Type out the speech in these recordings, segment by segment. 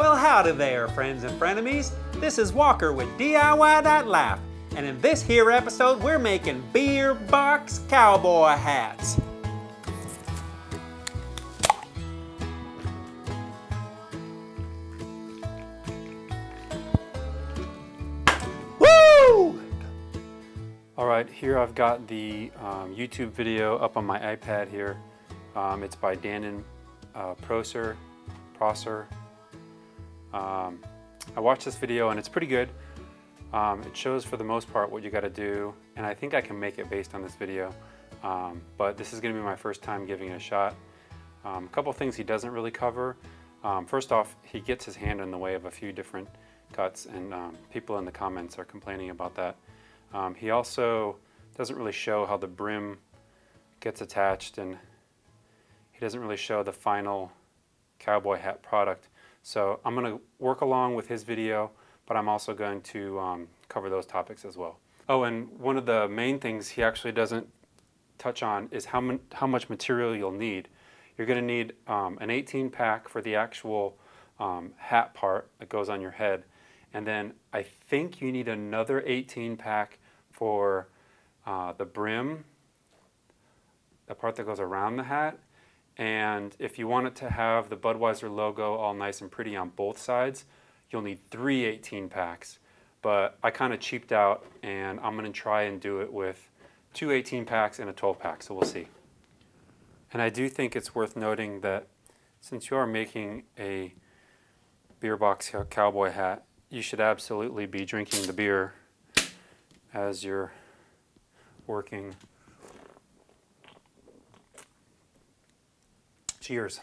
Well, howdy there, friends and frenemies. This is Walker with DIWHY.LIFE, and in this here episode, we're making beer box cowboy hats. Woo! All right, here I've got the YouTube video up on my iPad here. It's by Danon Prosser. I watched this video and it's pretty good. It shows for the most part what you got to do, and I think I can make it based on this video. But this is going to be my first time giving it a shot. A couple things he doesn't really cover. First off, he gets his hand in the way of a few different cuts, and people in the comments are complaining about that. He also doesn't really show how the brim gets attached, and he doesn't really show the final cowboy hat product. So I'm going to work along with his video, but I'm also going to cover those topics as well. Oh, and one of the main things he actually doesn't touch on is how much material you'll need. You're going to need an 18 pack for the actual hat part that goes on your head, and then I think you need another 18 pack for the brim, the part that goes around the hat. And if you want it to have the Budweiser logo all nice and pretty on both sides, you'll need 3 18 packs. But I kind of cheaped out, and I'm going to try and do it with 2 18 packs and a 12 pack, so we'll see. And I do think it's worth noting that since you are making a beer box cowboy hat, you should absolutely be drinking the beer as you're working. Cheers.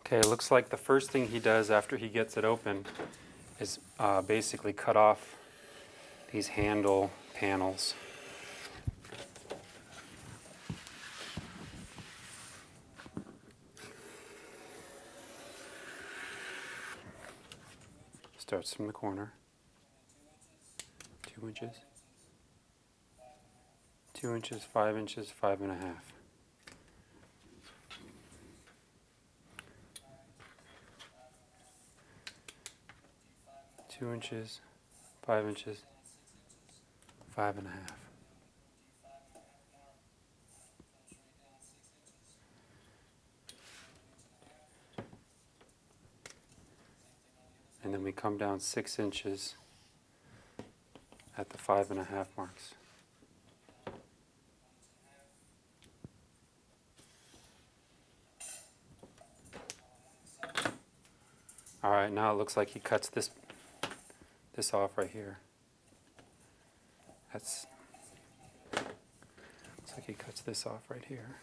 Okay, it looks like the first thing he does after he gets it open is basically cut off these handle panels. Starts from the corner. 2 inches. 2 inches, 5 inches, 5.5. 2 inches, 5 inches, 5.5. And then we come down 6 inches at the 5.5 marks. All right, now it looks like he cuts this off right here. Looks like he cuts this off right here.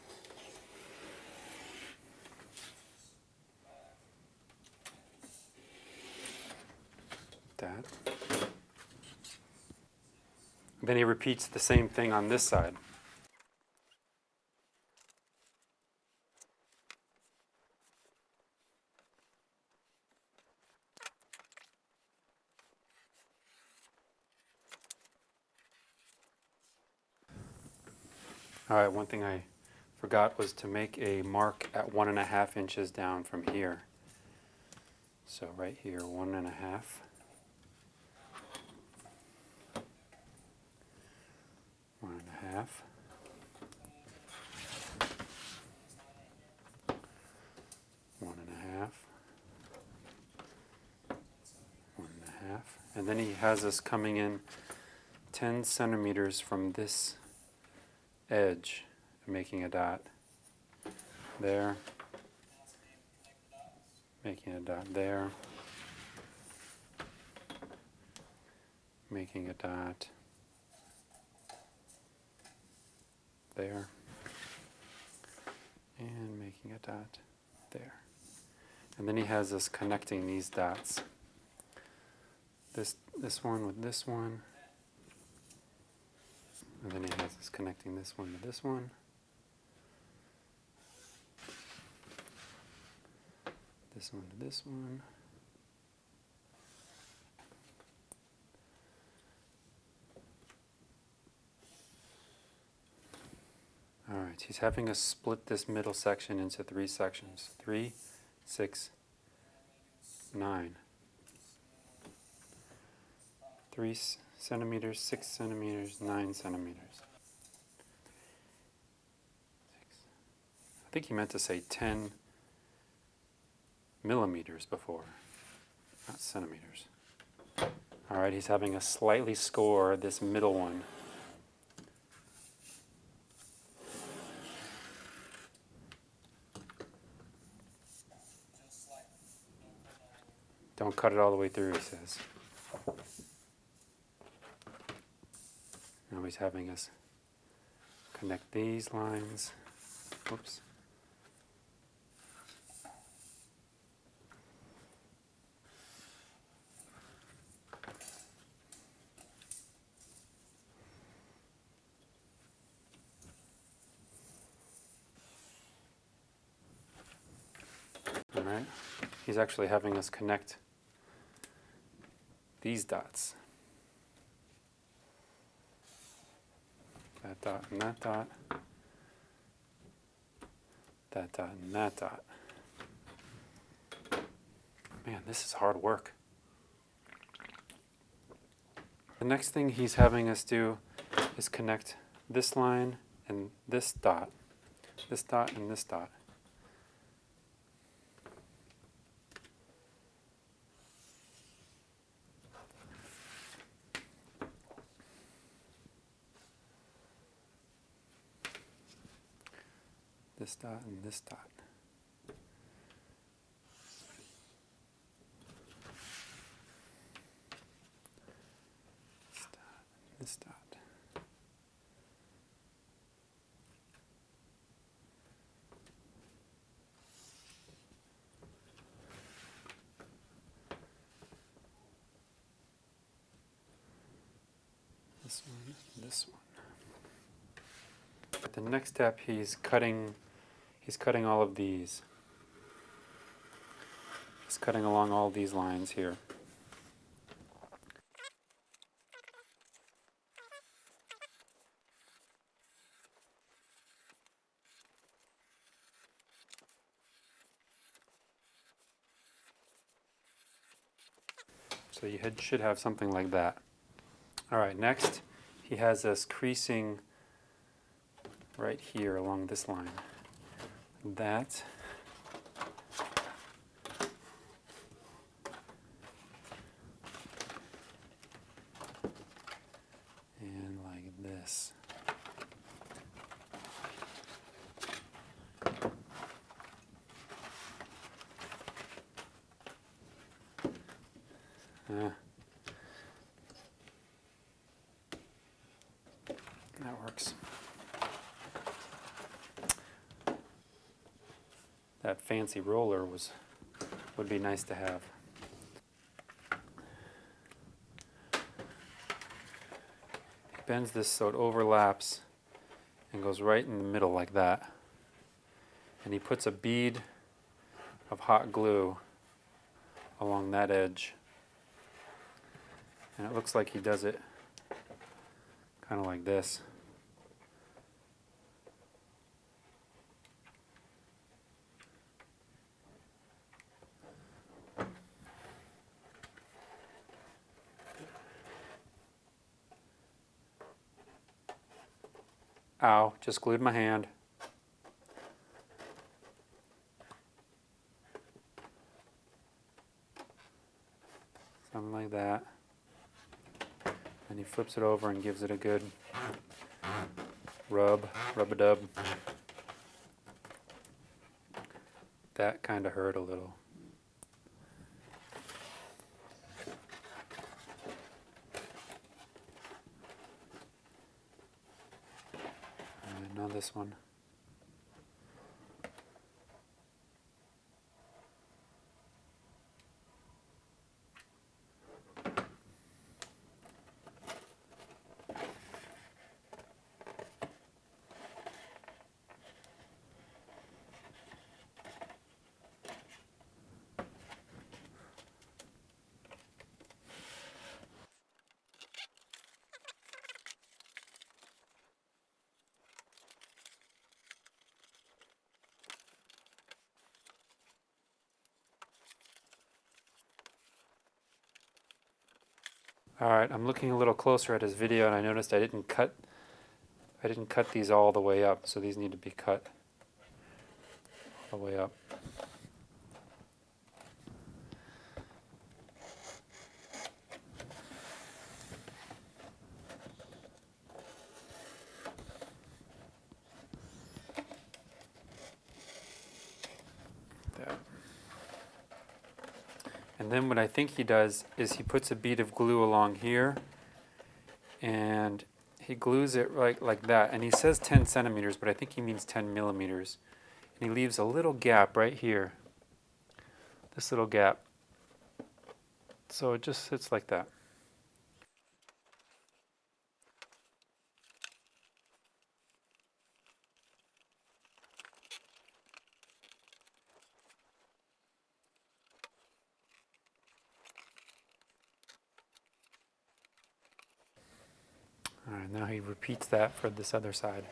That. Then he repeats the same thing on this side. All right, one thing I forgot was to make a mark at 1.5 inches down from here. So right here, 1.5. 1.5. 1.5. 1.5. And then he has us coming in 10 centimeters from this edge, making a dot there, making a dot there, making a dot there, and making a dot there. And then he has us connecting these dots, this one with this one. And then he has us connecting this one to this one. This one to this one. All right, he's having us split this middle section into 3 sections. 3, 6, 9. 3 centimeters, 6 centimeters, 9 centimeters. I think he meant to say 10 millimeters before, not centimeters. All right, he's having us slightly score this middle one. Don't cut it all the way through, he says. Now he's having us connect these lines. Whoops. All right. He's actually having us connect these dots. That dot and that dot. That dot and that dot. Man, this is hard work. The next thing he's having us do is connect this line and this dot and this dot. This dot and this dot. This dot. This one, this one. The next step, he's cutting all of these. He's cutting along all these lines here. So you should have something like that. All right, next he has us creasing right here along this line. That. And like this. That works. That fancy roller would be nice to have. He bends this so it overlaps and goes right in the middle like that. And he puts a bead of hot glue along that edge. And it looks like he does it kind of like this. Ow, just glued my hand. Something like that. And he flips it over and gives it a good rub-a-dub. That kind of hurt a little. And now this one. All right, I'm looking a little closer at his video, and I noticed I didn't cut these all the way up, so these need to be cut all the way up. There. And then what I think he does is he puts a bead of glue along here, and he glues it right like that. And he says 10 centimeters, but I think he means 10 millimeters. And he leaves a little gap right here, this little gap. So it just sits like that. All right, now he repeats that for this other side.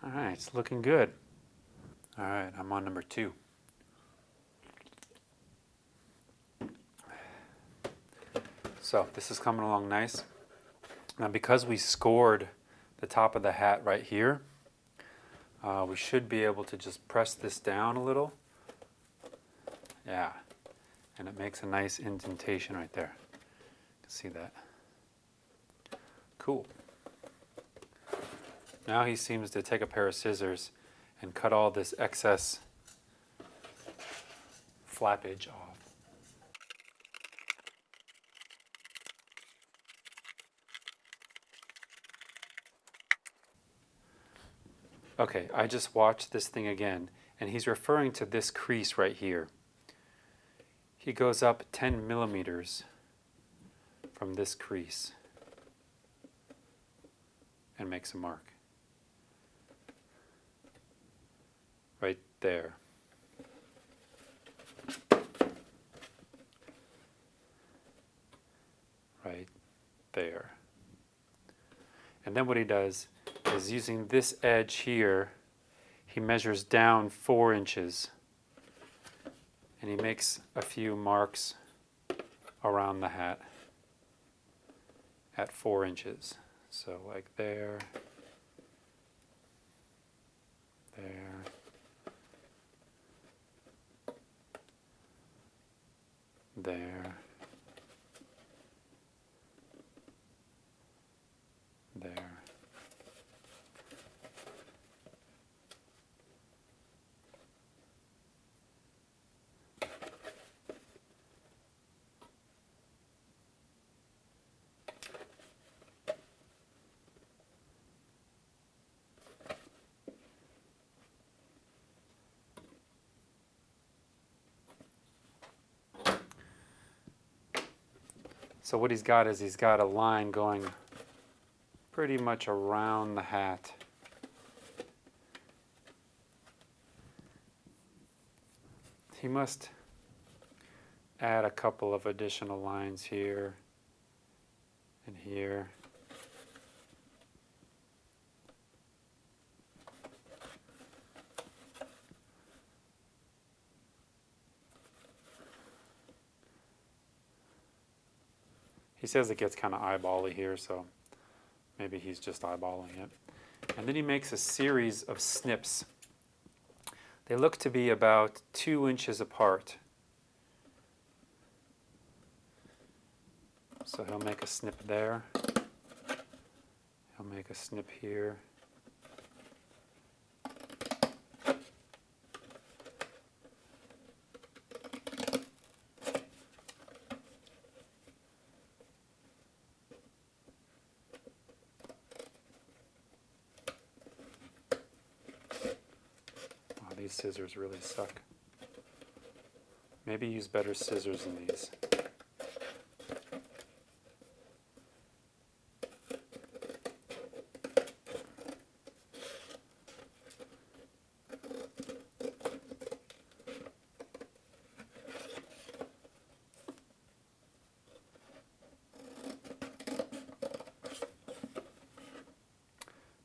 All right, it's looking good. All right, I'm on number 2. So this is coming along nice. Now because we scored the top of the hat right here, we should be able to just press this down a little. Yeah, and it makes a nice indentation right there. You can see that. Cool. Now he seems to take a pair of scissors and cut all this excess flappage off. Okay, I just watched this thing again, and he's referring to this crease right here. He goes up 10 millimeters from this crease and makes a mark. Right there. Right there. And then what he does is, using this edge here, he measures down 4 inches and he makes a few marks around the hat at 4 inches. So like there, there, there, there. So what he's got is he's got a line going pretty much around the hat. He must add a couple of additional lines here and here. He says it gets kind of eyeball-y here, so maybe he's just eyeballing it. And then he makes a series of snips They look to be about 2 inches apart. So he'll make a snip there. He'll make a snip here. Wow, these scissors really suck. Maybe use better scissors than these.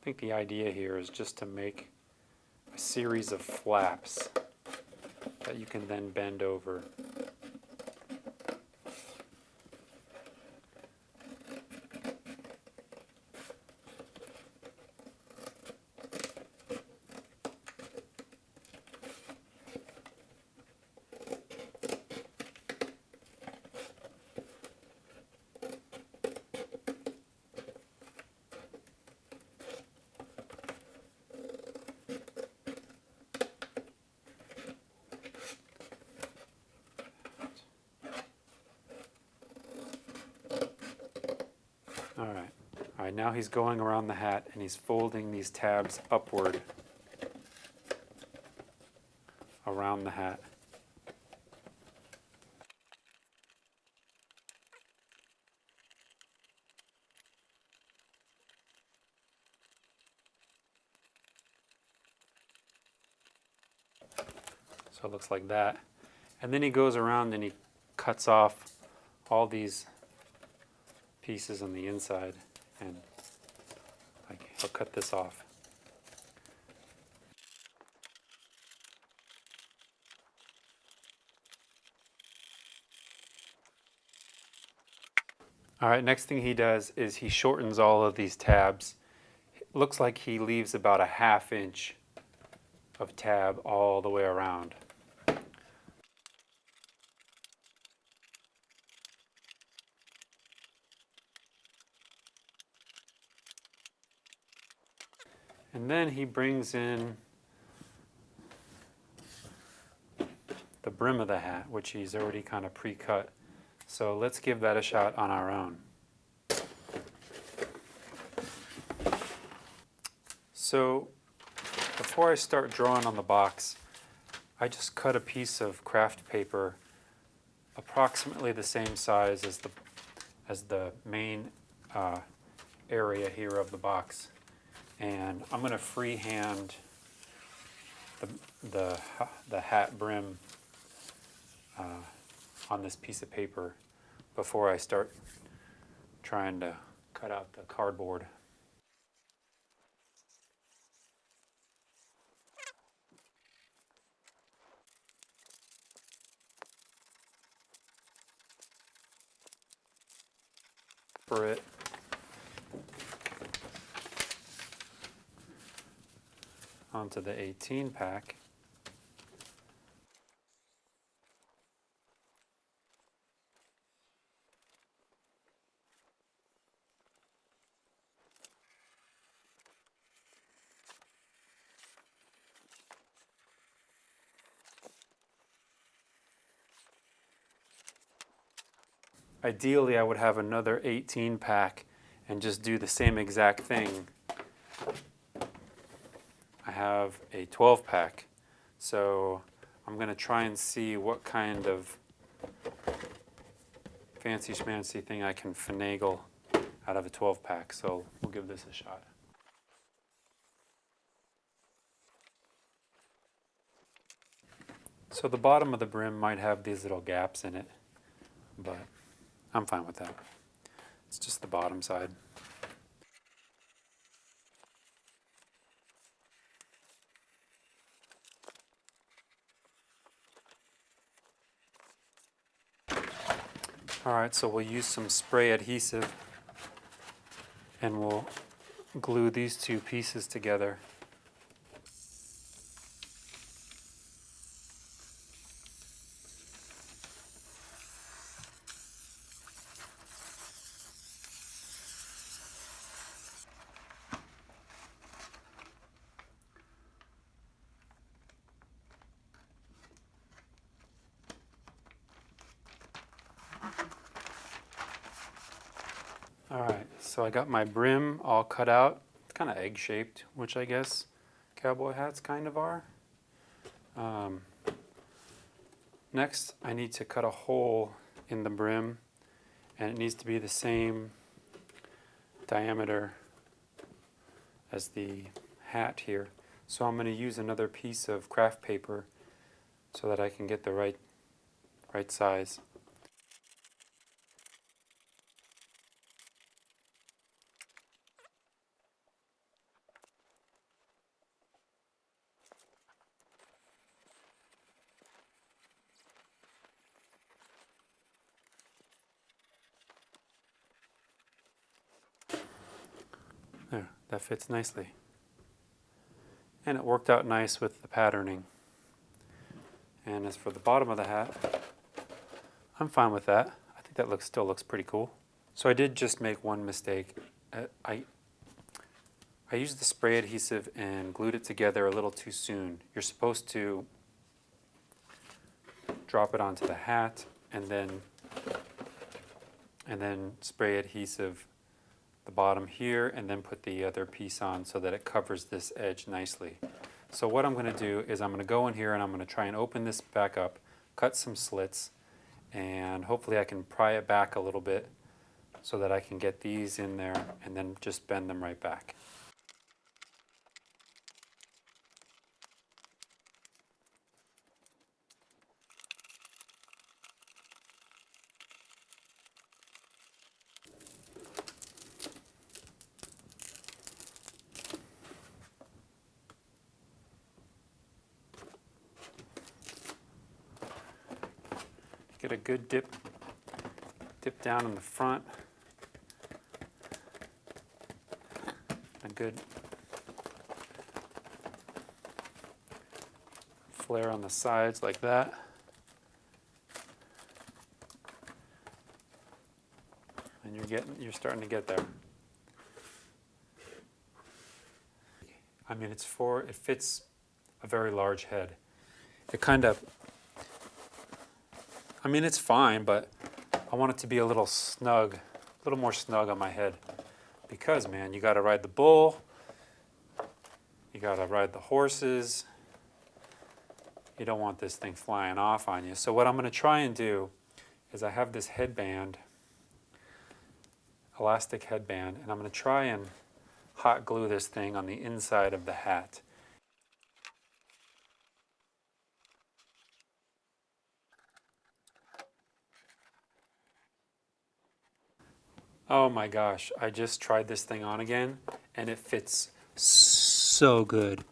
I think the idea here is just to make a series of flaps that you can then bend over. All right, now he's going around the hat and he's folding these tabs upward around the hat. So it looks like that. And then he goes around and he cuts off all these pieces on the inside, and like he'll cut this off. All right, next thing he does is he shortens all of these tabs. It looks like he leaves about a 1/2 inch of tab all the way around. And then he brings in the brim of the hat, which he's already kind of pre-cut. So let's give that a shot on our own. So before I start drawing on the box, I just cut a piece of craft paper approximately the same size as the main area here of the box. And I'm going to freehand the hat brim on this piece of paper before I start trying to cut out the cardboard. For it. Onto the 18 pack. Ideally, I would have another 18 pack and just do the same exact thing. I have a 12 pack, so I'm going to try and see what kind of fancy schmancy thing I can finagle out of a 12 pack, so we'll give this a shot. So the bottom of the brim might have these little gaps in it, but I'm fine with that. It's just the bottom side. Alright, so we'll use some spray adhesive and we'll glue these two pieces together. Alright, so I got my brim all cut out. It's kind of egg-shaped, which I guess cowboy hats kind of are. Next, I need to cut a hole in the brim, and it needs to be the same diameter as the hat here. So I'm going to use another piece of craft paper so that I can get the right size. There, that fits nicely. And it worked out nice with the patterning. And as for the bottom of the hat, I'm fine with that. I think that still looks pretty cool. So I did just make one mistake. I used the spray adhesive and glued it together a little too soon. You're supposed to drop it onto the hat and then spray adhesive the bottom here and then put the other piece on so that it covers this edge nicely. So what I'm going to do is I'm going to go in here and I'm going to try and open this back up, cut some slits, and hopefully I can pry it back a little bit so that I can get these in there and then just bend them right back. Get a good dip down in the front, a good flare on the sides like that. And you're starting to get there. I mean, it fits a very large head. It kind of, I mean, it's fine, but I want it to be a little snug, a little more snug on my head. Because, man, you got to ride the bull, you got to ride the horses. You don't want this thing flying off on you. So what I'm going to try and do is I have this headband, elastic headband, and I'm going to try and hot glue this thing on the inside of the hat. Oh my gosh, I just tried this thing on again and it fits so good,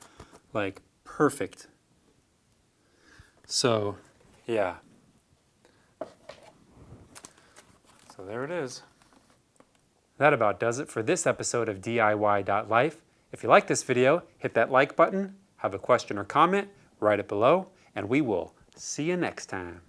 like perfect. So, yeah. So there it is. That about does it for this episode of DIY.LIFE. If you like this video, hit that like button, have a question or comment, write it below, and we will see you next time.